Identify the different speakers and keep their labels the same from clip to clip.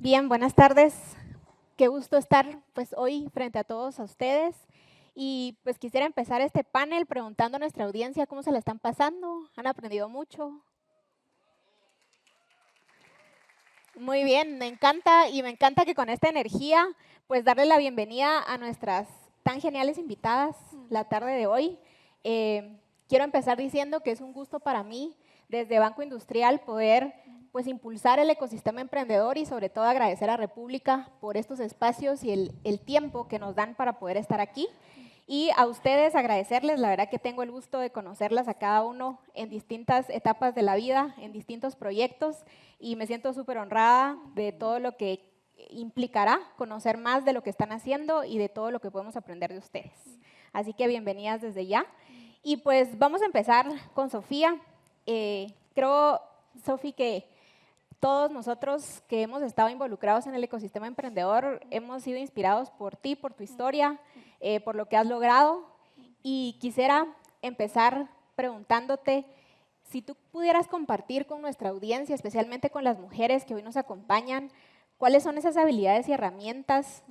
Speaker 1: Bien, buenas tardes. Qué gusto estar pues hoy frente a todos a ustedes. Y pues quisiera empezar este panel preguntando a nuestra audiencia cómo se la están pasando. ¿Han aprendido mucho? Muy bien, me encanta y me encanta que con esta energía pues darle la bienvenida a nuestras tan geniales invitadas la tarde de hoy. Quiero empezar diciendo que es un gusto para mí desde Banco Industrial poder pues impulsar el ecosistema emprendedor y sobre todo agradecer a República por estos espacios y el tiempo que nos dan para poder estar aquí. Y a ustedes agradecerles, la verdad que tengo el gusto de conocerlas a cada uno en distintas etapas de la vida, en distintos proyectos, y me siento súper honrada de todo lo que implicará conocer más de lo que están haciendo y de todo lo que podemos aprender de ustedes. Así que bienvenidas desde ya. Y pues vamos a empezar con Sofía. Creo, Sofi, que todos nosotros que hemos estado involucrados en el ecosistema emprendedor hemos sido inspirados por ti, por tu historia, por lo que has logrado. Y quisiera empezar preguntándote si tú pudieras compartir con nuestra audiencia, especialmente con las mujeres que hoy nos acompañan, cuáles son esas habilidades y herramientas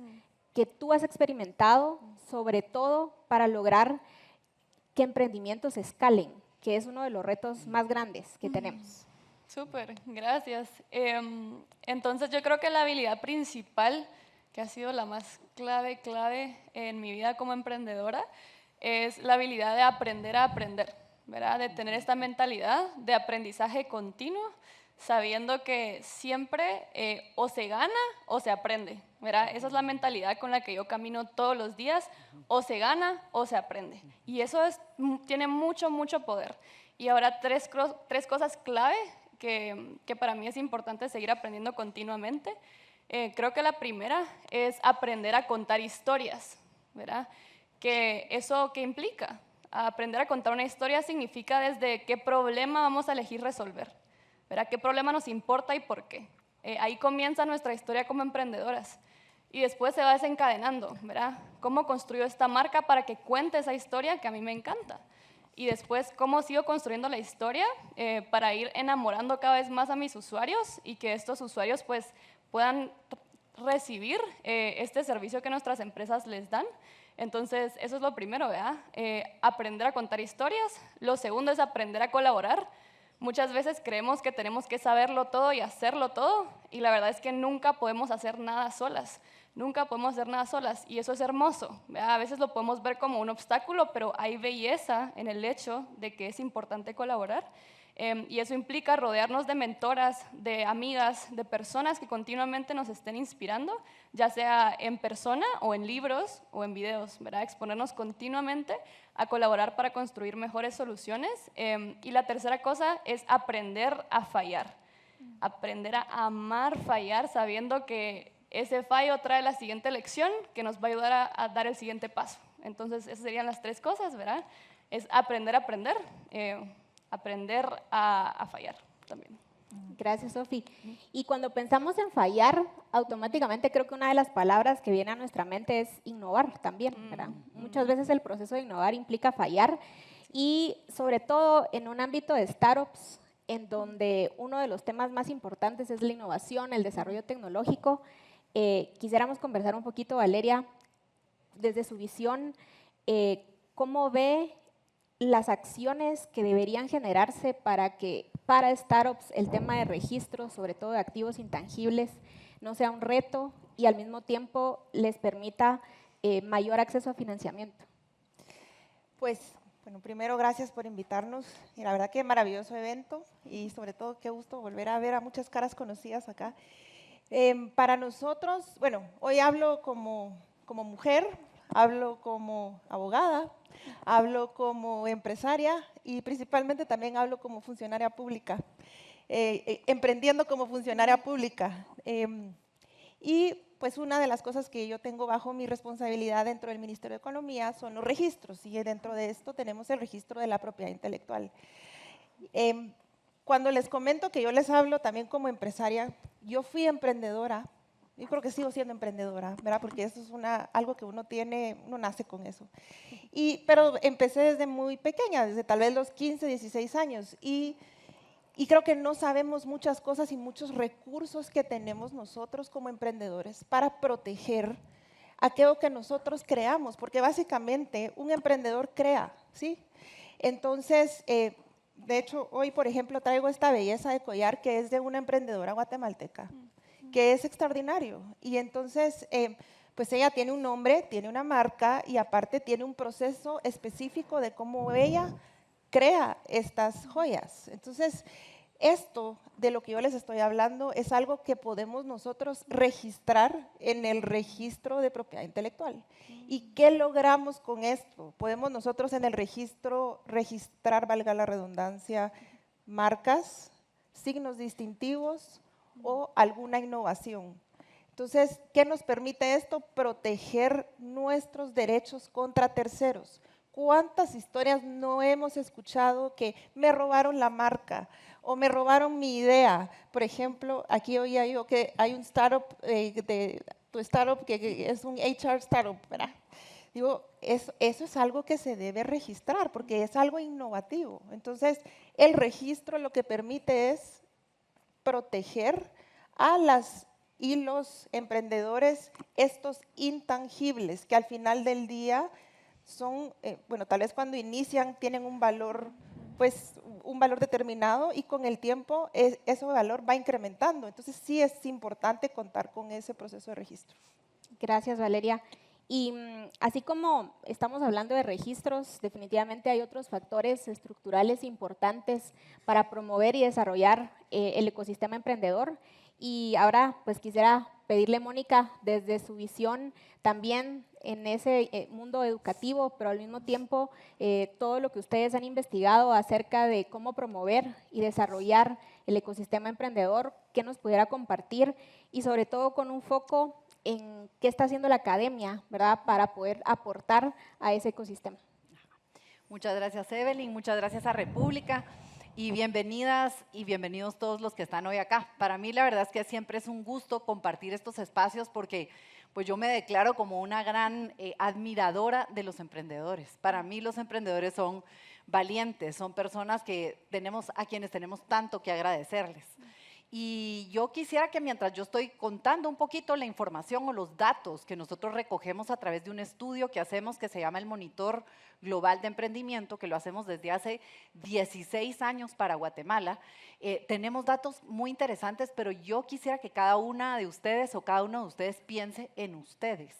Speaker 1: que tú has experimentado, sobre todo para lograr que emprendimientos escalen, que es uno de los retos más grandes que tenemos.
Speaker 2: Súper, gracias. Entonces yo creo que la habilidad principal, que ha sido la más clave en mi vida como emprendedora, es la habilidad de aprender a aprender, ¿verdad? De tener esta mentalidad de aprendizaje continuo, sabiendo que siempre o se gana o se aprende, ¿verdad? Esa es la mentalidad con la que yo camino todos los días, o se gana o se aprende. Y eso tiene mucho poder. Y ahora tres cosas clave que para mí es importante seguir aprendiendo continuamente. Creo que la primera es aprender a contar historias, ¿verdad? Que ¿eso qué implica? Aprender a contar una historia significa desde qué problema vamos a elegir resolver, ¿verdad? ¿Qué problema nos importa y por qué? Ahí comienza nuestra historia como emprendedoras. Y después se va desencadenando, ¿verdad? ¿Cómo construyo esta marca para que cuente esa historia que a mí me encanta? Y después, ¿cómo sigo construyendo la historia para ir enamorando cada vez más a mis usuarios y que estos usuarios pues puedan recibir este servicio que nuestras empresas les dan? Entonces, eso es lo primero, ¿verdad? Aprender a contar historias. Lo segundo es aprender a colaborar. Muchas veces creemos que tenemos que saberlo todo y hacerlo todo, y la verdad es que nunca podemos hacer nada solas. Nunca podemos hacer nada solas, y eso es hermoso, ¿verdad? A veces lo podemos ver como un obstáculo, pero hay belleza en el hecho de que es importante colaborar. Y eso implica rodearnos de mentoras, de amigas, de personas que continuamente nos estén inspirando, ya sea en persona o en libros o en videos, ¿verdad? Exponernos continuamente a colaborar para construir mejores soluciones. Y la tercera cosa es aprender a fallar, aprender a amar fallar, sabiendo que ese fallo trae la siguiente lección que nos va a ayudar a dar el siguiente paso. Entonces, esas serían las tres cosas, ¿verdad? Es aprender a aprender, aprender a fallar también.
Speaker 1: Gracias, Sofi. Y cuando pensamos en fallar, automáticamente creo que una de las palabras que viene a nuestra mente es innovar también, ¿verdad? Muchas veces el proceso de innovar implica fallar y sobre todo en un ámbito de startups, en donde uno de los temas más importantes es la innovación, el desarrollo tecnológico. Quisiéramos conversar un poquito, Valeria, desde su visión, ¿cómo ve las acciones que deberían generarse para que para startups el tema de registro, sobre todo de activos intangibles, no sea un reto y al mismo tiempo les permita mayor acceso a financiamiento?
Speaker 3: Pues, bueno, primero gracias por invitarnos y la verdad que maravilloso evento y sobre todo qué gusto volver a ver a muchas caras conocidas acá. Para nosotros, bueno, hoy hablo como mujer, hablo como abogada, hablo como empresaria y principalmente también hablo como funcionaria pública, emprendiendo como funcionaria pública. Y pues una de las cosas que yo tengo bajo mi responsabilidad dentro del Ministerio de Economía son los registros, y dentro de esto tenemos el registro de la propiedad intelectual. Cuando les comento que yo les hablo también como empresaria, yo fui emprendedora, yo creo que sigo siendo emprendedora, ¿verdad? Porque eso es algo que uno tiene, uno nace con eso. Pero empecé desde muy pequeña, desde tal vez los 15, 16 años, y Y creo que no sabemos muchas cosas y muchos recursos que tenemos nosotros como emprendedores para proteger aquello que nosotros creamos, porque básicamente un emprendedor crea, ¿sí? Entonces, de hecho, hoy, por ejemplo, traigo esta belleza de collar que es de una emprendedora guatemalteca, que es extraordinario. Y entonces, pues ella tiene un nombre, tiene una marca y aparte tiene un proceso específico de cómo ella crea estas joyas. Entonces, esto de lo que yo les estoy hablando es algo que podemos nosotros registrar en el registro de propiedad intelectual. ¿Y qué logramos con esto? Podemos nosotros en el registro registrar, valga la redundancia, marcas, signos distintivos o alguna innovación. Entonces, ¿qué nos permite esto? Proteger nuestros derechos contra terceros. ¿Cuántas historias no hemos escuchado que me robaron la marca o me robaron mi idea? Por ejemplo, aquí oía yo que hay un startup, tu startup que es un HR startup, ¿verdad? Digo, eso es algo que se debe registrar porque es algo innovativo. Entonces, el registro lo que permite es proteger a las y los emprendedores estos intangibles que al final del día son, bueno, tal vez cuando inician tienen un valor, pues un valor determinado y con el tiempo ese valor va incrementando. Entonces sí es importante contar con ese proceso de registro.
Speaker 1: Gracias, Valeria. Y así como estamos hablando de registros, definitivamente hay otros factores estructurales importantes para promover y desarrollar el ecosistema emprendedor. Y ahora, pues quisiera pedirle, Mónica, desde su visión también en ese mundo educativo, pero al mismo tiempo todo lo que ustedes han investigado acerca de cómo promover y desarrollar el ecosistema emprendedor, qué nos pudiera compartir y sobre todo con un foco en qué está haciendo la academia, ¿verdad?, para poder aportar a ese ecosistema.
Speaker 4: Muchas gracias, Evelyn, muchas gracias a República y bienvenidas y bienvenidos todos los que están hoy acá. Para mí la verdad es que siempre es un gusto compartir estos espacios porque pues yo me declaro como una gran admiradora de los emprendedores. Para mí los emprendedores son valientes, son personas a quienes tenemos tanto que agradecerles. Y yo quisiera que mientras yo estoy contando un poquito la información o los datos que nosotros recogemos a través de un estudio que hacemos que se llama el Monitor Global de Emprendimiento, que lo hacemos desde hace 16 años para Guatemala, tenemos datos muy interesantes, pero yo quisiera que cada una de ustedes o cada uno de ustedes piense en ustedes.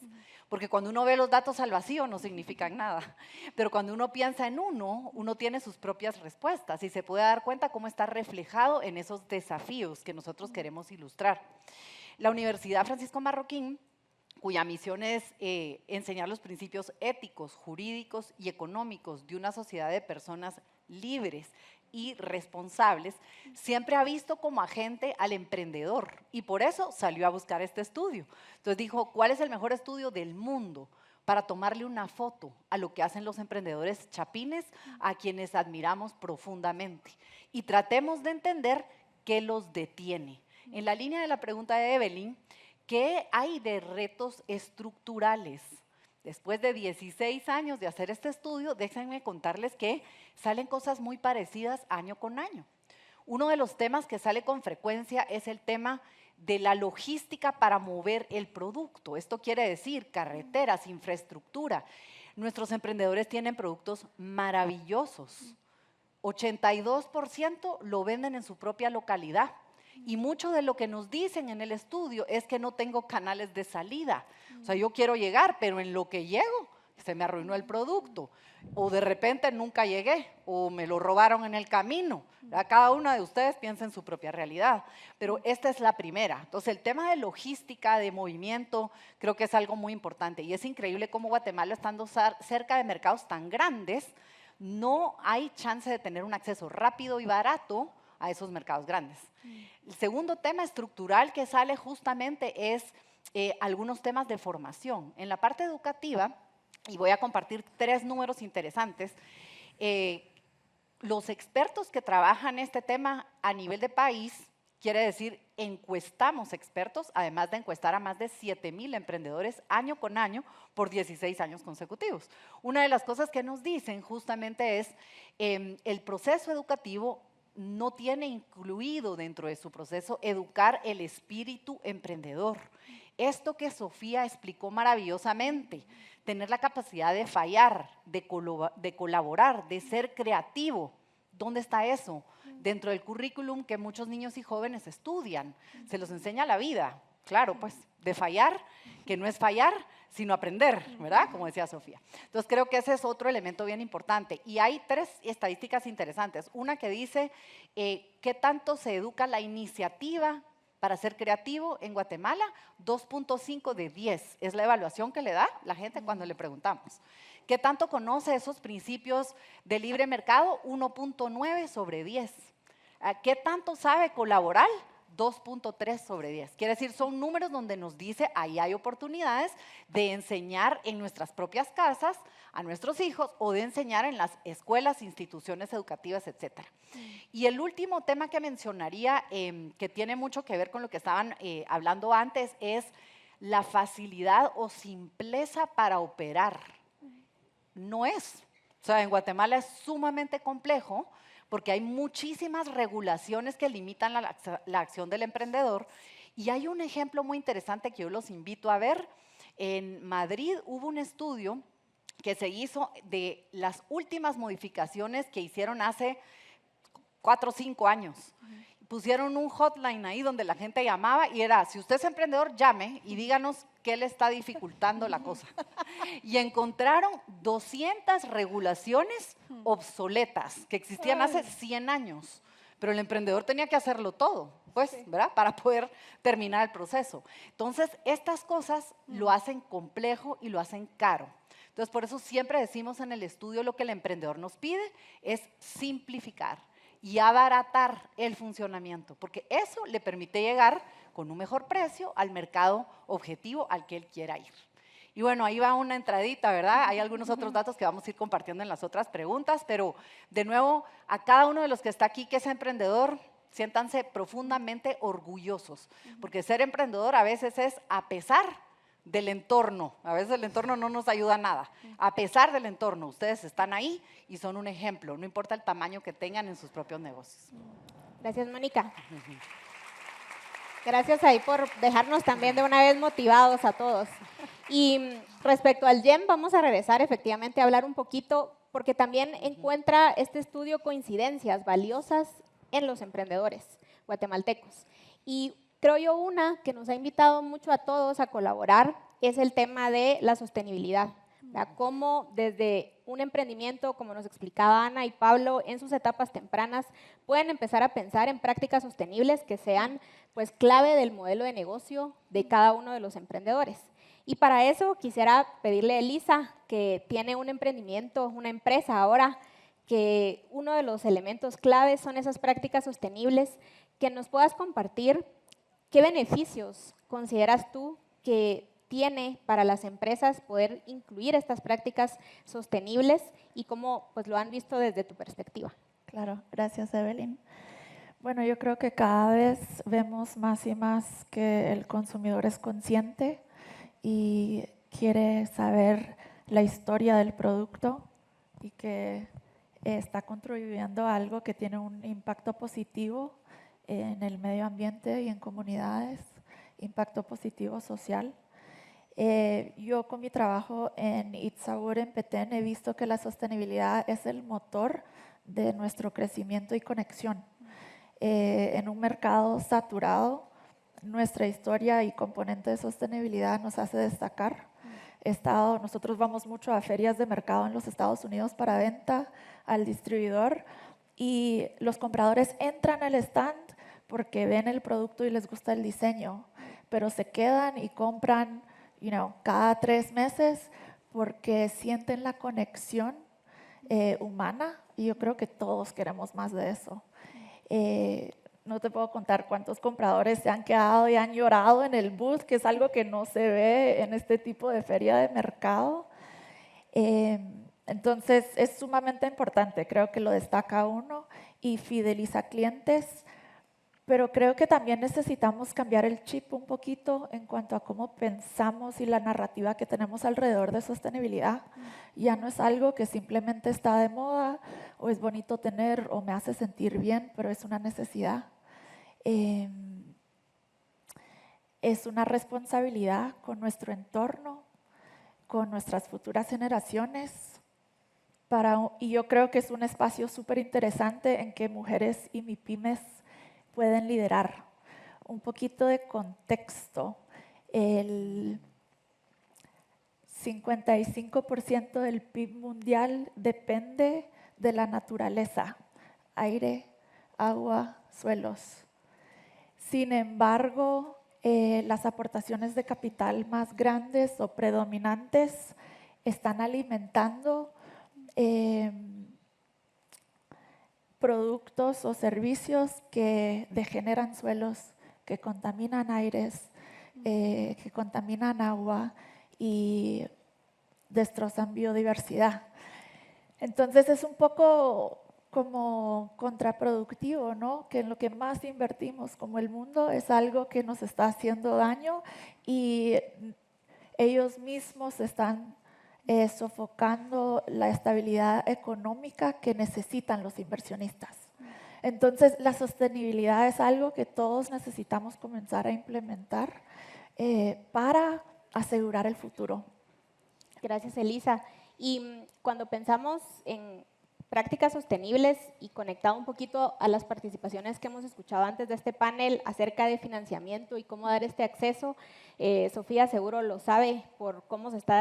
Speaker 4: Porque cuando uno ve los datos al vacío no significan nada, pero cuando uno piensa en uno tiene sus propias respuestas y se puede dar cuenta cómo está reflejado en esos desafíos que nosotros queremos ilustrar. La Universidad Francisco Marroquín, cuya misión es enseñar los principios éticos, jurídicos y económicos de una sociedad de personas libres y responsables, siempre ha visto como agente al emprendedor y por eso salió a buscar este estudio. Entonces dijo, ¿cuál es el mejor estudio del mundo para tomarle una foto a lo que hacen los emprendedores chapines, a quienes admiramos profundamente? Y tratemos de entender qué los detiene. En la línea de la pregunta de Evelyn, ¿qué hay de retos estructurales? Después de 16 años de hacer este estudio, déjenme contarles que salen cosas muy parecidas año con año. Uno de los temas que sale con frecuencia es el tema de la logística para mover el producto. Esto quiere decir carreteras, infraestructura. Nuestros emprendedores tienen productos maravillosos. 82% lo venden en su propia localidad. Y mucho de lo que nos dicen en el estudio es que no tengo canales de salida. O sea, yo quiero llegar, pero en lo que llego se me arruinó el producto. O de repente nunca llegué, o me lo robaron en el camino. Cada una de ustedes piensa en su propia realidad. Pero esta es la primera. Entonces, el tema de logística, de movimiento, creo que es algo muy importante. Y es increíble cómo Guatemala, estando cerca de mercados tan grandes, no hay chance de tener un acceso rápido y barato a esos mercados grandes. El segundo tema estructural que sale justamente es algunos temas de formación. En la parte educativa, y voy a compartir 3 números interesantes, los expertos que trabajan este tema a nivel de país, quiere decir, encuestamos expertos, además de encuestar a más de 7,000 emprendedores año con año por 16 años consecutivos. Una de las cosas que nos dicen justamente es el proceso educativo no tiene incluido dentro de su proceso educar el espíritu emprendedor. Esto que Sofía explicó maravillosamente, tener la capacidad de fallar, de colaborar, de ser creativo. ¿Dónde está eso? Dentro del currículum que muchos niños y jóvenes estudian. Se los enseña la vida, claro, pues, de fallar, que no es fallar, sino aprender, ¿verdad? Como decía Sofía. Entonces, creo que ese es otro elemento bien importante. Y hay 3 estadísticas interesantes. Una que dice, ¿qué tanto se educa la iniciativa para ser creativo en Guatemala? 2.5 de 10 es la evaluación que le da la gente cuando le preguntamos. ¿Qué tanto conoce esos principios de libre mercado? 1.9 sobre 10. ¿Qué tanto sabe colaborar? 2.3 sobre 10. Quiere decir, son números donde nos dice ahí hay oportunidades de enseñar en nuestras propias casas a nuestros hijos o de enseñar en las escuelas, instituciones educativas, etc. Y el último tema que mencionaría, que tiene mucho que ver con lo que estaban hablando antes, es la facilidad o simpleza para operar. No es. O sea, en Guatemala es sumamente complejo porque hay muchísimas regulaciones que limitan la acción del emprendedor. Y hay un ejemplo muy interesante que yo los invito a ver. En Madrid hubo un estudio que se hizo de las últimas modificaciones que hicieron hace 4 o 5 años. Pusieron un hotline ahí donde la gente llamaba y era, si usted es emprendedor, llame y díganos qué le está dificultando la cosa. Y encontraron 200 regulaciones obsoletas que existían hace 100 años. Pero el emprendedor tenía que hacerlo todo, pues, ¿verdad? Para poder terminar el proceso. Entonces, estas cosas lo hacen complejo y lo hacen caro. Entonces, por eso siempre decimos en el estudio lo que el emprendedor nos pide es simplificar y abaratar el funcionamiento, porque eso le permite llegar con un mejor precio al mercado objetivo al que él quiera ir. Y bueno, ahí va una entradita, ¿verdad? Hay algunos otros datos que vamos a ir compartiendo en las otras preguntas, pero de nuevo, a cada uno de los que está aquí que es emprendedor, siéntanse profundamente orgullosos, porque ser emprendedor a veces es a pesar del entorno. A veces el entorno no nos ayuda a nada. A pesar del entorno, ustedes están ahí y son un ejemplo, no importa el tamaño que tengan en sus propios negocios.
Speaker 1: Gracias, Mónica. Gracias ahí por dejarnos también de una vez motivados a todos. Y respecto al GEM, vamos a regresar efectivamente a hablar un poquito, porque también encuentra este estudio coincidencias valiosas en los emprendedores guatemaltecos. Y creo yo una que nos ha invitado mucho a todos a colaborar es el tema de la sostenibilidad. Cómo desde un emprendimiento, como nos explicaba Ana y Pablo, en sus etapas tempranas, pueden empezar a pensar en prácticas sostenibles que sean pues clave del modelo de negocio de cada uno de los emprendedores. Y para eso quisiera pedirle a Elisa, que tiene un emprendimiento, una empresa ahora, que uno de los elementos claves son esas prácticas sostenibles, que nos puedas compartir qué beneficios consideras tú que tiene para las empresas poder incluir estas prácticas sostenibles y cómo pues, lo han visto desde tu perspectiva.
Speaker 5: Claro, gracias Evelyn. Bueno, yo creo que cada vez vemos más y más que el consumidor es consciente y quiere saber la historia del producto y que está contribuyendo a algo que tiene un impacto positivo en el medio ambiente y en comunidades, impacto positivo social. Yo con mi trabajo en Itzabur, en Petén, he visto que la sostenibilidad es el motor de nuestro crecimiento y conexión. En un mercado saturado, nuestra historia y componente de sostenibilidad nos hace destacar. Nosotros vamos mucho a ferias de mercado en los Estados Unidos para venta al distribuidor y los compradores entran al stand porque ven el producto y les gusta el diseño, pero se quedan y compran cada 3 meses porque sienten la conexión humana y yo creo que todos queremos más de eso. No te puedo contar cuántos compradores se han quedado y han llorado en el booth, que es algo que no se ve en este tipo de feria de mercado. Entonces es sumamente importante, creo que lo destaca uno y fideliza clientes pero creo que también necesitamos cambiar el chip un poquito en cuanto a cómo pensamos y la narrativa que tenemos alrededor de sostenibilidad. Ya no es algo que simplemente está de moda o es bonito tener o me hace sentir bien, pero es una necesidad. Es una responsabilidad con nuestro entorno, con nuestras futuras generaciones. Y yo creo que es un espacio súper interesante en que mujeres y MIPYMES pueden liderar. Un poquito de contexto. El 55% del PIB mundial depende de la naturaleza, aire, agua, suelos. Sin embargo, las aportaciones de capital más grandes o predominantes están alimentando productos o servicios que degeneran suelos, que contaminan aires, que contaminan agua y destrozan biodiversidad. Entonces es un poco como contraproductivo, ¿no? Que en lo que más invertimos como el mundo es algo que nos está haciendo daño y ellos mismos están sofocando la estabilidad económica que necesitan los inversionistas. Entonces, la sostenibilidad es algo que todos necesitamos comenzar a implementar para asegurar el futuro.
Speaker 1: Gracias, Elisa. Y cuando pensamos en prácticas sostenibles y conectado un poquito a las participaciones que hemos escuchado antes de este panel acerca de financiamiento y cómo dar este acceso, Sofía seguro lo sabe por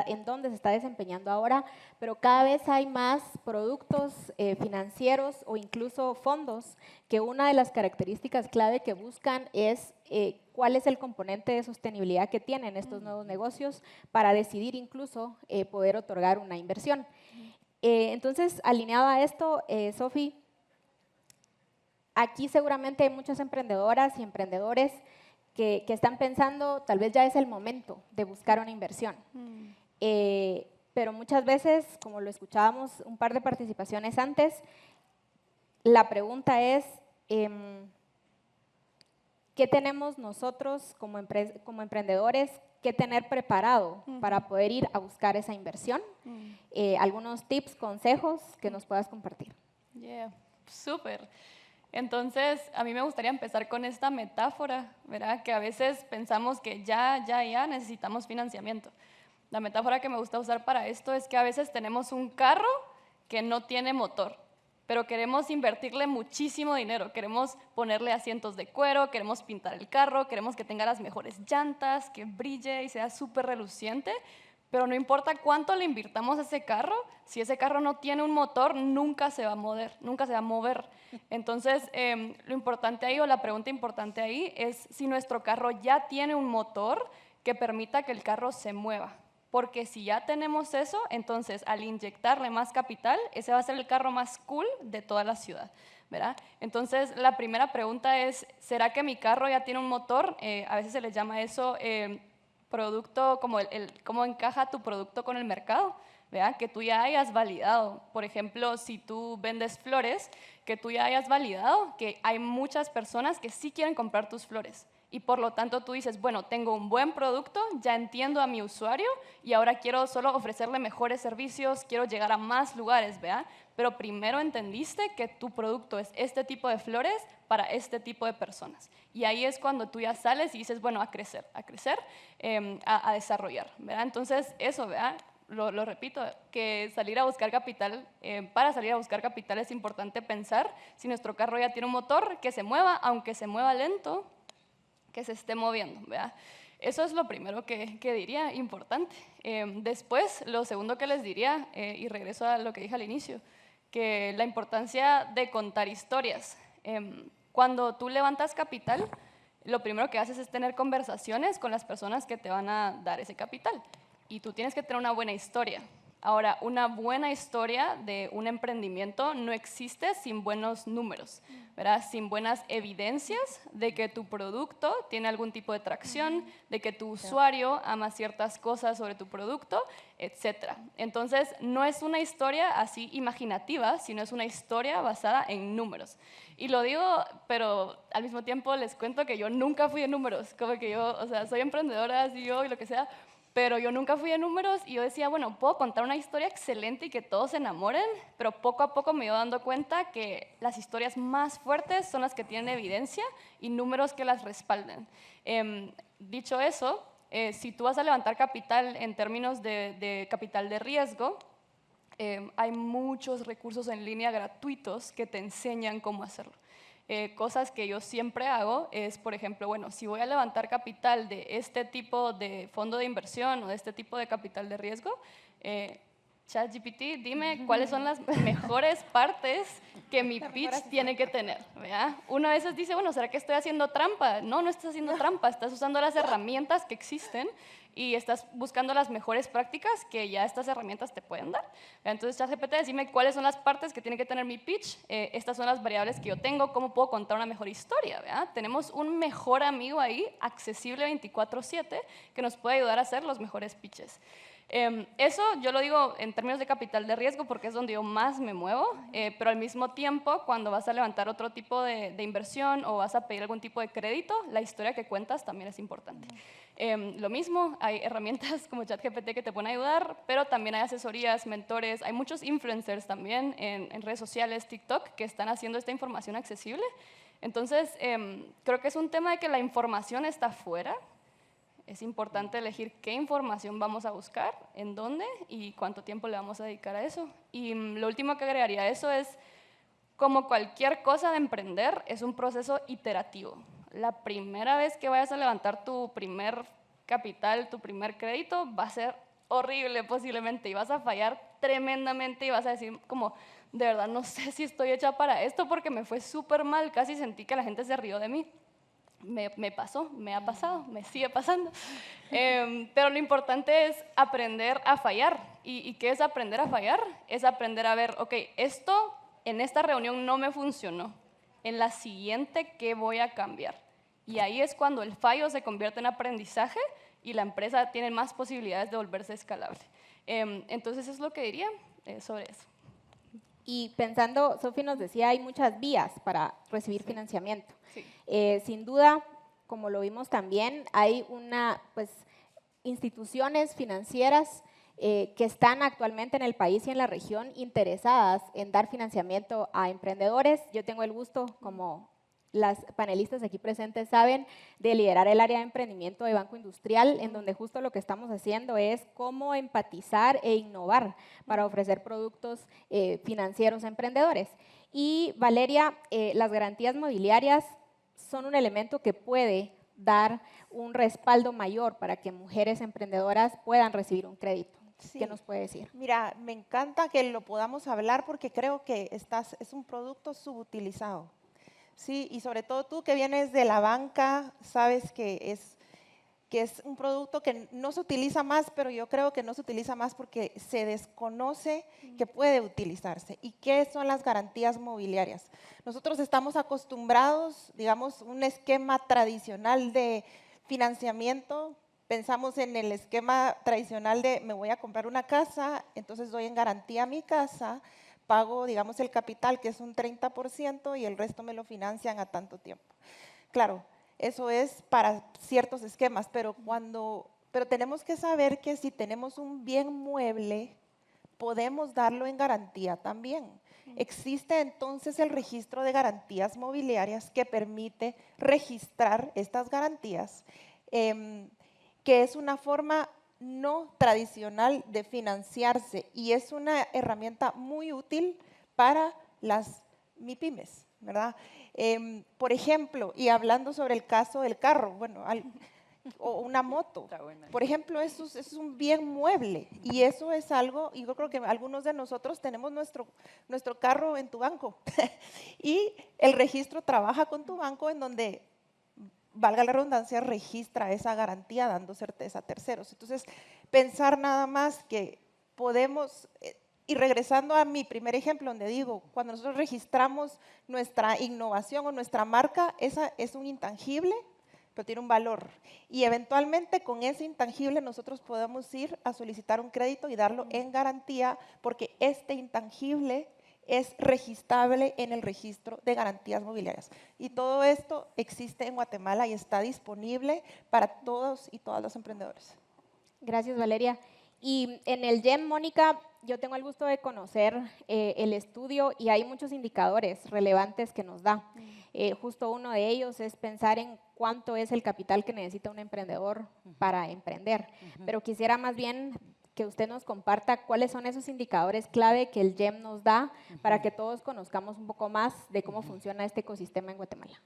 Speaker 1: en dónde se está desempeñando ahora, pero cada vez hay más productos financieros o incluso fondos que una de las características clave que buscan es cuál es el componente de sostenibilidad que tienen estos nuevos negocios para decidir incluso poder otorgar una inversión. Entonces, alineado a esto, Sofi, aquí seguramente hay muchas emprendedoras y emprendedores que están pensando, tal vez ya es el momento de buscar una inversión. Pero muchas veces, como lo escuchábamos un par de participaciones antes, la pregunta es, ¿qué tenemos nosotros como emprendedores que tener preparado para poder ir a buscar esa inversión? Algunos tips, consejos que nos puedas compartir.
Speaker 2: Yeah, súper. Entonces, a mí me gustaría empezar con esta metáfora, ¿verdad? Que a veces pensamos que ya necesitamos financiamiento. La metáfora que me gusta usar para esto es que a veces tenemos un carro que no tiene motor, pero queremos invertirle muchísimo dinero, queremos ponerle asientos de cuero, queremos pintar el carro, queremos que tenga las mejores llantas, que brille y sea súper reluciente, pero no importa cuánto le invirtamos a ese carro, si ese carro no tiene un motor, nunca se va a mover. Entonces, lo importante ahí, o la pregunta importante ahí, es si nuestro carro ya tiene un motor que permita que el carro se mueva. Porque si ya tenemos eso, entonces al inyectarle más capital, ese va a ser el carro más cool de toda la ciudad, ¿verdad? Entonces, la primera pregunta es, ¿será que mi carro ya tiene un motor? A veces se le llama eso producto, como cómo encaja tu producto con el mercado, ¿verdad? Que tú ya hayas validado. Por ejemplo, si tú vendes flores, que tú ya hayas validado que hay muchas personas que sí quieren comprar tus flores. Y por lo tanto tú dices, bueno, tengo un buen producto, ya entiendo a mi usuario y ahora quiero solo ofrecerle mejores servicios, quiero llegar a más lugares, ¿verdad? Pero primero entendiste que tu producto es este tipo de flores para este tipo de personas. Y ahí es cuando tú ya sales y dices, bueno, a crecer, a desarrollar, ¿verdad? Entonces eso, ¿verdad? Lo repito, que salir a buscar capital, para salir a buscar capital es importante pensar si nuestro carro ya tiene un motor que se mueva, aunque se mueva lento, que se esté moviendo, ¿verdad? Eso es lo primero que diría, importante. Después, lo segundo que les diría, y regreso a lo que dije al inicio, que la importancia de contar historias. Cuando tú levantas capital, lo primero que haces es tener conversaciones con las personas que te van a dar ese capital. Y tú tienes que tener una buena historia. Ahora, una buena historia de un emprendimiento no existe sin buenos números, ¿verdad? Sin buenas evidencias de que tu producto tiene algún tipo de tracción, de que tu usuario ama ciertas cosas sobre tu producto, etc. Entonces, no es una historia así imaginativa, sino es una historia basada en números. Y lo digo, pero al mismo tiempo les cuento que yo nunca fui de números, como que yo, o sea, soy emprendedora, CEO y lo que sea, pero yo nunca fui de números y yo decía, bueno, puedo contar una historia excelente y que todos se enamoren, pero poco a poco me iba dando cuenta que las historias más fuertes son las que tienen evidencia y números que las respalden. Dicho eso, si tú vas a levantar capital en términos de capital de riesgo, hay muchos recursos en línea gratuitos que te enseñan cómo hacerlo. Cosas que yo siempre hago es, por ejemplo, bueno, si voy a levantar capital de este tipo de fondo de inversión o de este tipo de capital de riesgo, ChatGPT, dime cuáles son las mejores partes que mi pitch tiene que tener, ¿verdad? Una vez dice, bueno, ¿será que estoy haciendo trampa? No, no estás haciendo trampa, estás usando las herramientas que existen y estás buscando las mejores prácticas que ya estas herramientas te pueden dar. Entonces, ChatGPT, decime cuáles son las partes que tiene que tener mi pitch, estas son las variables que yo tengo, cómo puedo contar una mejor historia, ¿verdad? Tenemos un mejor amigo ahí, accesible 24/7, que nos puede ayudar a hacer los mejores pitches. Eso yo lo digo en términos de capital de riesgo porque es donde yo más me muevo, pero al mismo tiempo cuando vas a levantar otro tipo de inversión o vas a pedir algún tipo de crédito, la historia que cuentas también es importante. Lo mismo, hay herramientas como ChatGPT que te pueden ayudar, pero también hay asesorías, mentores, hay muchos influencers también en redes sociales, TikTok, que están haciendo esta información accesible. Entonces, creo que es un tema de que la información está fuera. Es importante elegir qué información vamos a buscar, en dónde y cuánto tiempo le vamos a dedicar a eso. Y lo último que agregaría a eso es, como cualquier cosa de emprender, es un proceso iterativo. La primera vez que vayas a levantar tu primer capital, tu primer crédito, va a ser horrible posiblemente y vas a fallar tremendamente y vas a decir como, de verdad no sé si estoy hecha para esto porque me fue súper mal, casi sentí que la gente se rió de mí. Me pasó, me ha pasado, me sigue pasando. Pero lo importante es aprender a fallar. ¿Y qué es aprender a fallar? Es aprender a ver, ok, esto en esta reunión no me funcionó. En la siguiente, ¿qué voy a cambiar? Y ahí es cuando el fallo se convierte en aprendizaje y la empresa tiene más posibilidades de volverse escalable. Entonces, eso es lo que diría sobre eso.
Speaker 1: Y pensando, Sofi nos decía, hay muchas vías para recibir financiamiento.
Speaker 2: Sí.
Speaker 1: Sin duda, como lo vimos también, hay instituciones financieras que están actualmente en el país y en la región interesadas en dar financiamiento a emprendedores. Yo tengo el gusto, como las panelistas aquí presentes saben, de liderar el área de emprendimiento de Banco Industrial, en donde justo lo que estamos haciendo es cómo empatizar e innovar para ofrecer productos financieros a emprendedores. Y Valeria, las garantías mobiliarias son un elemento que puede dar un respaldo mayor para que mujeres emprendedoras puedan recibir un crédito.
Speaker 3: Sí.
Speaker 1: ¿Qué nos puede decir?
Speaker 3: Mira, me encanta que lo podamos hablar porque creo que es un producto subutilizado. Sí, y sobre todo tú que vienes de la banca, sabes que es un producto que no se utiliza más, pero yo creo que no se utiliza más porque se desconoce que puede utilizarse. ¿Y qué son las garantías mobiliarias? Nosotros estamos acostumbrados, digamos, un esquema tradicional de financiamiento. Pensamos en el esquema tradicional de me voy a comprar una casa, entonces doy en garantía mi casa, pago, digamos, el capital, que es un 30%, y el resto me lo financian a tanto tiempo. Claro, eso es para ciertos esquemas, pero tenemos que saber que si tenemos un bien mueble, podemos darlo en garantía también. Existe entonces el registro de garantías mobiliarias que permite registrar estas garantías, que es una forma no tradicional de financiarse y es una herramienta muy útil para las MIPYMES, ¿verdad? Por ejemplo, y hablando sobre el caso del carro, bueno, o una moto, por ejemplo, eso es un bien mueble y eso es algo, y yo creo que algunos de nosotros tenemos nuestro carro en tu banco y el registro trabaja con tu banco en donde, valga la redundancia, registra esa garantía dando certeza a terceros. Entonces, pensar nada más que podemos, y regresando a mi primer ejemplo, donde digo, cuando nosotros registramos nuestra innovación o nuestra marca, esa es un intangible, pero tiene un valor. Y eventualmente con ese intangible nosotros podemos ir a solicitar un crédito y darlo en garantía, porque este intangible es registrable en el registro de garantías mobiliarias. Y todo esto existe en Guatemala y está disponible para todos y todas los emprendedores.
Speaker 1: Gracias, Valeria. Y en el GEM, Mónica, yo tengo el gusto de conocer el estudio y hay muchos indicadores relevantes que nos da. Justo uno de ellos es pensar en cuánto es el capital que necesita un emprendedor para emprender. Pero quisiera más bien que usted nos comparta cuáles son esos indicadores clave que el GEM nos da para que todos conozcamos un poco más de cómo funciona este ecosistema en Guatemala.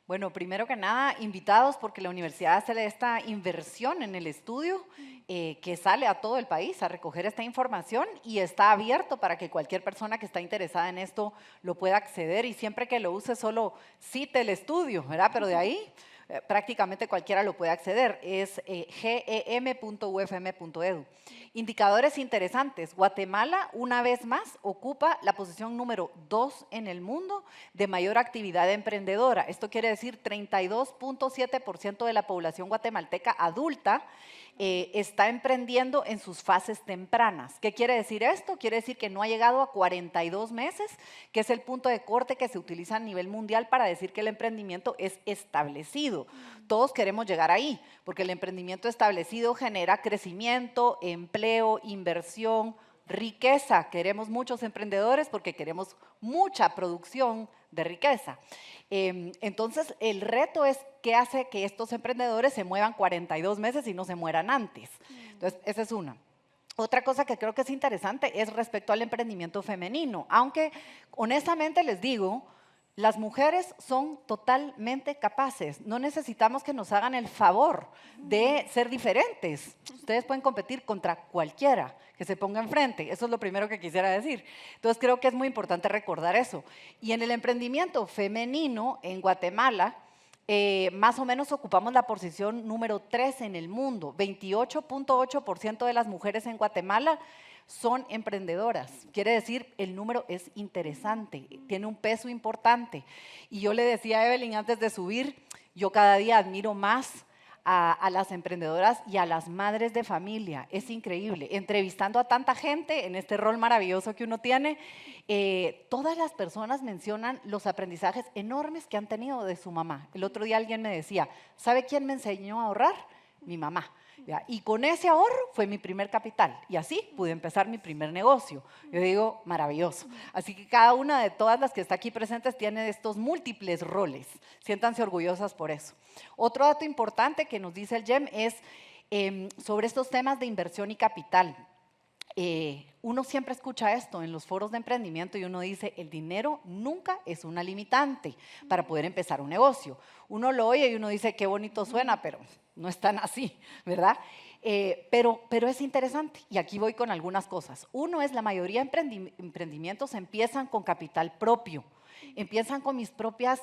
Speaker 4: Bueno, primero que nada, invitados porque la universidad hace esta inversión en el estudio que sale a todo el país a recoger esta información y está abierto para que cualquier persona que está interesada en esto lo pueda acceder y siempre que lo use solo cite el estudio, ¿verdad? Pero de ahí prácticamente cualquiera lo puede acceder. Es gem.ufm.edu. Indicadores interesantes. Guatemala, una vez más, ocupa la posición número 2 en el mundo de mayor actividad emprendedora. Esto quiere decir 32.7% de la población guatemalteca adulta está emprendiendo en sus fases tempranas. ¿Qué quiere decir esto? Quiere decir que no ha llegado a 42 meses, que es el punto de corte que se utiliza a nivel mundial para decir que el emprendimiento es establecido. Todos queremos llegar ahí, porque el emprendimiento establecido genera crecimiento, empleo, inversión, riqueza. Queremos muchos emprendedores porque queremos mucha producción de riqueza. Entonces, el reto es qué hace que estos emprendedores se muevan 42 meses y no se mueran antes. Entonces, esa es una. Otra cosa que creo que es interesante es respecto al emprendimiento femenino, aunque honestamente les digo, las mujeres son totalmente capaces, no necesitamos que nos hagan el favor de ser diferentes. Ustedes pueden competir contra cualquiera que se ponga enfrente, eso es lo primero que quisiera decir. Entonces creo que es muy importante recordar eso. Y en el emprendimiento femenino en Guatemala, más o menos ocupamos la posición número 3 en el mundo. 28.8% de las mujeres en Guatemala son emprendedoras. Quiere decir, el número es interesante, tiene un peso importante. Y yo le decía a Evelyn antes de subir, yo cada día admiro más a las emprendedoras y a las madres de familia. Es increíble. Entrevistando a tanta gente en este rol maravilloso que uno tiene, todas las personas mencionan los aprendizajes enormes que han tenido de su mamá. El otro día alguien me decía, ¿sabe quién me enseñó a ahorrar? Mi mamá. ¿Ya? Y con ese ahorro fue mi primer capital y así pude empezar mi primer negocio. Yo digo, maravilloso. Así que cada una de todas las que está aquí presentes tiene estos múltiples roles. Siéntanse orgullosas por eso. Otro dato importante que nos dice el GEM es sobre estos temas de inversión y capital. Uno siempre escucha esto en los foros de emprendimiento y uno dice, el dinero nunca es una limitante para poder empezar un negocio. Uno lo oye y uno dice, qué bonito suena, pero no es tan así, ¿verdad? Pero es interesante y aquí voy con algunas cosas. Uno es la mayoría de emprendimientos empiezan con capital propio, empiezan con mis propias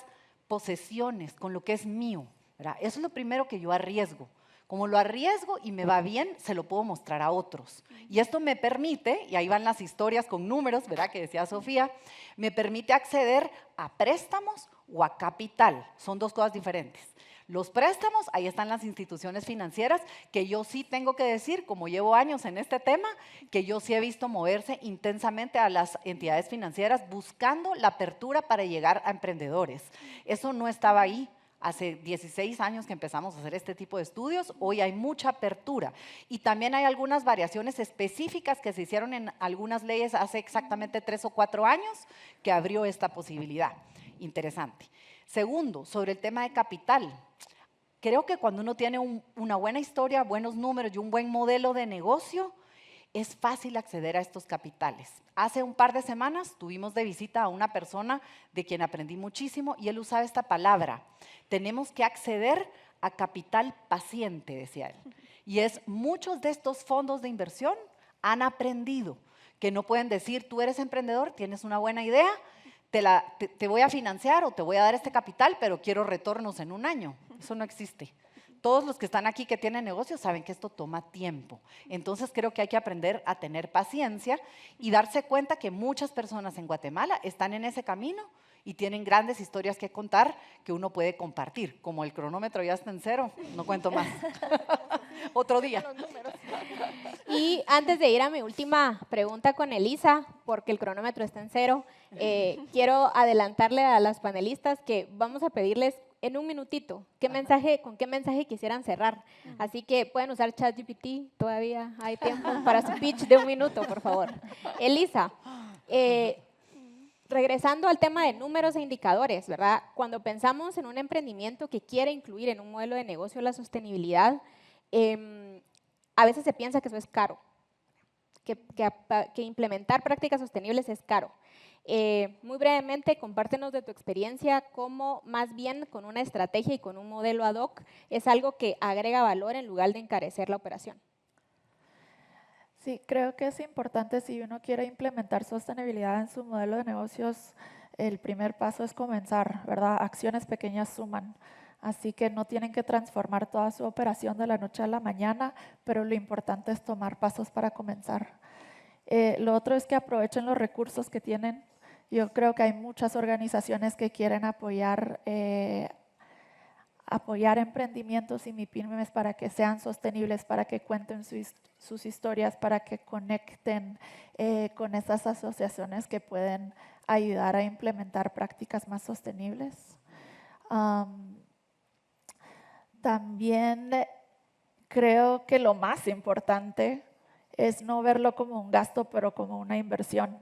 Speaker 4: posesiones, con lo que es mío, ¿verdad? Eso es lo primero que yo arriesgo. Como lo arriesgo y me va bien, se lo puedo mostrar a otros. Y esto me permite, y ahí van las historias con números, ¿verdad? Que decía Sofía, me permite acceder a préstamos o a capital. Son dos cosas diferentes. Los préstamos, ahí están las instituciones financieras, que yo sí tengo que decir, como llevo años en este tema, que yo sí he visto moverse intensamente a las entidades financieras buscando la apertura para llegar a emprendedores. Eso no estaba ahí. Hace 16 años que empezamos a hacer este tipo de estudios, hoy hay mucha apertura y también hay algunas variaciones específicas que se hicieron en algunas leyes hace exactamente 3 o 4 años que abrió esta posibilidad. Interesante. Segundo, sobre el tema de capital. Creo que cuando uno tiene una buena historia, buenos números y un buen modelo de negocio, es fácil acceder a estos capitales. Hace un par de semanas tuvimos de visita a una persona de quien aprendí muchísimo y él usaba esta palabra. Tenemos que acceder a capital paciente, decía él. Y es muchos de estos fondos de inversión han aprendido que no pueden decir, tú eres emprendedor, tienes una buena idea, te voy a financiar o te voy a dar este capital, pero quiero retornos en un año. Eso no existe. todos los que están aquí que tienen negocios saben que esto toma tiempo. Entonces creo que hay que aprender a tener paciencia y darse cuenta que muchas personas en Guatemala están en ese camino y tienen grandes historias que contar que uno puede compartir. Como el cronómetro ya está en 0, no cuento más. Otro día.
Speaker 1: Y antes de ir a mi última pregunta con Elisa, porque el cronómetro está en 0, quiero adelantarle a las panelistas que vamos a pedirles en un minutito con qué mensaje quisieran cerrar. Así que pueden usar ChatGPT, todavía hay tiempo para su pitch de 1 minuto, por favor. Elisa, regresando al tema de números e indicadores, ¿verdad? Cuando pensamos en un emprendimiento que quiere incluir en un modelo de negocio la sostenibilidad, a veces se piensa que eso es caro, que implementar prácticas sostenibles es caro. Muy brevemente, compártenos de tu experiencia cómo más bien con una estrategia y con un modelo ad hoc es algo que agrega valor en lugar de encarecer la operación.
Speaker 5: Sí, creo que es importante si uno quiere implementar sostenibilidad en su modelo de negocios, el primer paso es comenzar, ¿verdad? Acciones pequeñas suman. Así que no tienen que transformar toda su operación de la noche a la mañana, pero lo importante es tomar pasos para comenzar. Lo otro es que aprovechen los recursos que tienen. Yo creo que hay muchas organizaciones que quieren apoyar emprendimientos y MIPYMES para que sean sostenibles, para que cuenten sus historias, para que conecten con esas asociaciones que pueden ayudar a implementar prácticas más sostenibles. También creo que lo más importante es no verlo como un gasto, pero como una inversión,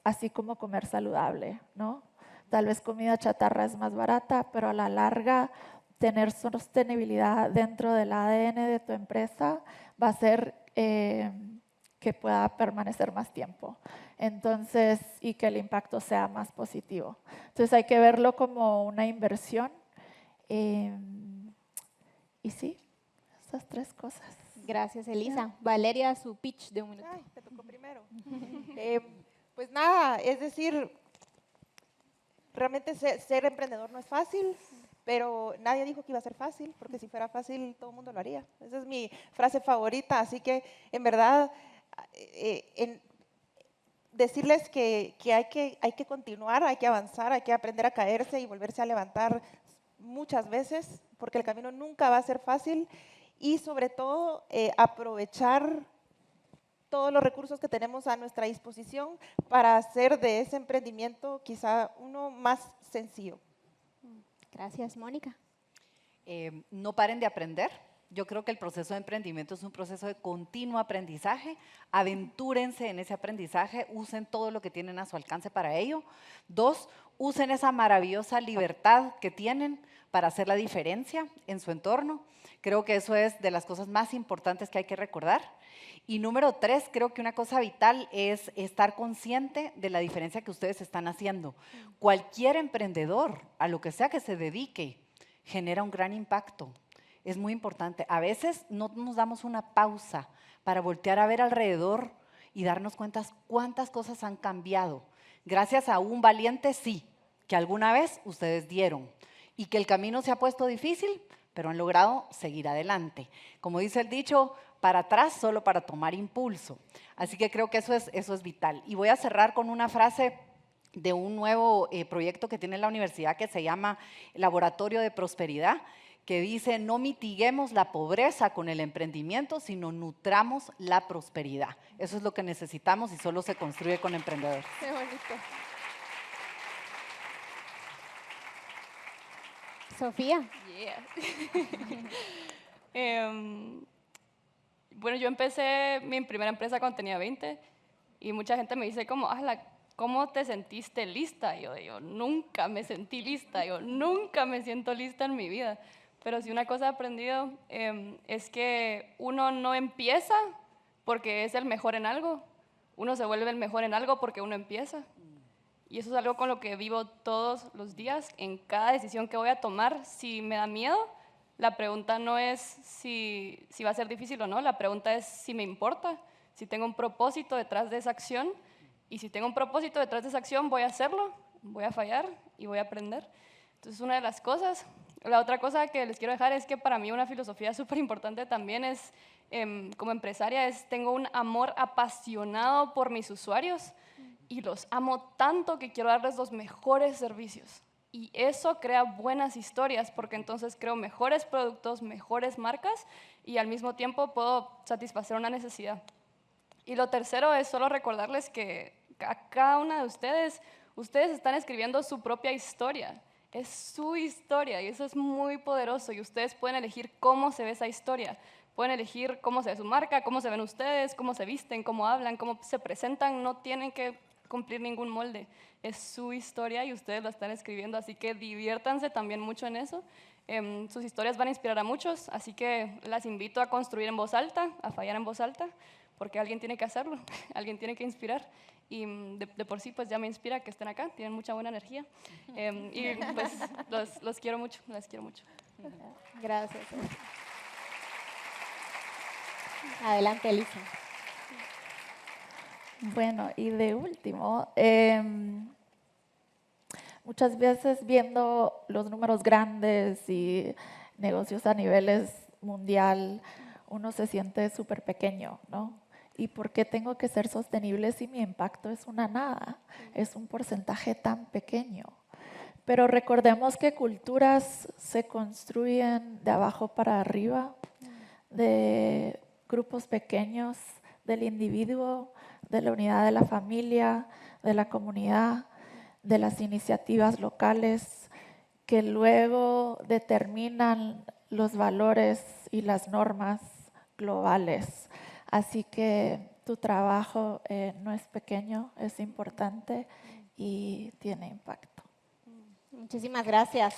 Speaker 5: así como comer saludable, ¿no? Tal vez comida chatarra es más barata, pero a la larga tener sostenibilidad dentro del ADN de tu empresa va a hacer que pueda permanecer más tiempo. Entonces, y que el impacto sea más positivo. Entonces hay que verlo como una inversión. Y sí, esas 3 cosas.
Speaker 1: Gracias, Elisa. Valeria, su pitch de 1 minuto.
Speaker 3: Ay, te tocó primero. Pues nada, es decir, realmente ser emprendedor no es fácil, pero nadie dijo que iba a ser fácil, porque si fuera fácil todo el mundo lo haría. Esa es mi frase favorita, así que en verdad decirles que hay que continuar, hay que avanzar, hay que aprender a caerse y volverse a levantar muchas veces, porque el camino nunca va a ser fácil y sobre todo aprovechar todos los recursos que tenemos a nuestra disposición para hacer de ese emprendimiento quizá uno más sencillo.
Speaker 1: Gracias, Mónica.
Speaker 4: No paren de aprender. Yo creo que el proceso de emprendimiento es un proceso de continuo aprendizaje. Aventúrense en ese aprendizaje, usen todo lo que tienen a su alcance para ello. 2, usen esa maravillosa libertad que tienen para hacer la diferencia en su entorno. Creo que eso es de las cosas más importantes que hay que recordar. Y número 3, creo que una cosa vital es estar consciente de la diferencia que ustedes están haciendo. Cualquier emprendedor, a lo que sea que se dedique, genera un gran impacto. Es muy importante. A veces no nos damos una pausa para voltear a ver alrededor y darnos cuenta cuántas cosas han cambiado. Gracias a un valiente sí, que alguna vez ustedes dieron y que el camino se ha puesto difícil, pero han logrado seguir adelante. Como dice el dicho, para atrás solo para tomar impulso. Así que creo que eso es vital. Y voy a cerrar con una frase de un nuevo proyecto que tiene la universidad que se llama Laboratorio de Prosperidad, que dice: no mitiguemos la pobreza con el emprendimiento, sino nutramos la prosperidad. Eso es lo que necesitamos y solo se construye con emprendedores.
Speaker 1: Qué bonito. Sofía.
Speaker 2: Yeah. Bueno, yo empecé mi primera empresa cuando tenía 20 y mucha gente me dice como, ¿cómo te sentiste lista? Y yo nunca me sentí lista, yo nunca me siento lista en mi vida. Pero si una cosa he aprendido es que uno no empieza porque es el mejor en algo, uno se vuelve el mejor en algo porque uno empieza. Y eso es algo con lo que vivo todos los días, en cada decisión que voy a tomar. Si me da miedo, la pregunta no es si va a ser difícil o no, la pregunta es si me importa, si tengo un propósito detrás de esa acción. Y si tengo un propósito detrás de esa acción, voy a hacerlo, voy a fallar y voy a aprender. Entonces, una de las cosas La otra cosa que les quiero dejar es que para mí una filosofía súper importante también es, como empresaria, tengo un amor apasionado por mis usuarios y los amo tanto que quiero darles los mejores servicios. Y eso crea buenas historias, porque entonces creo mejores productos, mejores marcas y al mismo tiempo puedo satisfacer una necesidad. Y lo tercero es solo recordarles que a cada una de ustedes están escribiendo su propia historia. Es su historia y eso es muy poderoso y ustedes pueden elegir cómo se ve esa historia. Pueden elegir cómo se ve su marca, cómo se ven ustedes, cómo se visten, cómo hablan, cómo se presentan. No tienen que cumplir ningún molde. Es su historia y ustedes la están escribiendo, así que diviértanse también mucho en eso. Sus historias van a inspirar a muchos, así que las invito a construir en voz alta, a fallar en voz alta, porque alguien tiene que hacerlo, alguien tiene que inspirar. Y de por sí, pues ya me inspira que estén acá, tienen mucha buena energía. Y pues los quiero mucho, las quiero mucho.
Speaker 1: Gracias. Adelante, Elisa.
Speaker 5: Bueno, y de último, muchas veces viendo los números grandes y negocios a niveles mundial, uno se siente súper pequeño, ¿no? ¿Y por qué tengo que ser sostenible si mi impacto es una nada? Es un porcentaje tan pequeño. Pero recordemos que culturas se construyen de abajo para arriba, de grupos pequeños, del individuo, de la unidad de la familia, de la comunidad, de las iniciativas locales, que luego determinan los valores y las normas globales. Así que tu trabajo no es pequeño, es importante y tiene impacto.
Speaker 1: Muchísimas gracias.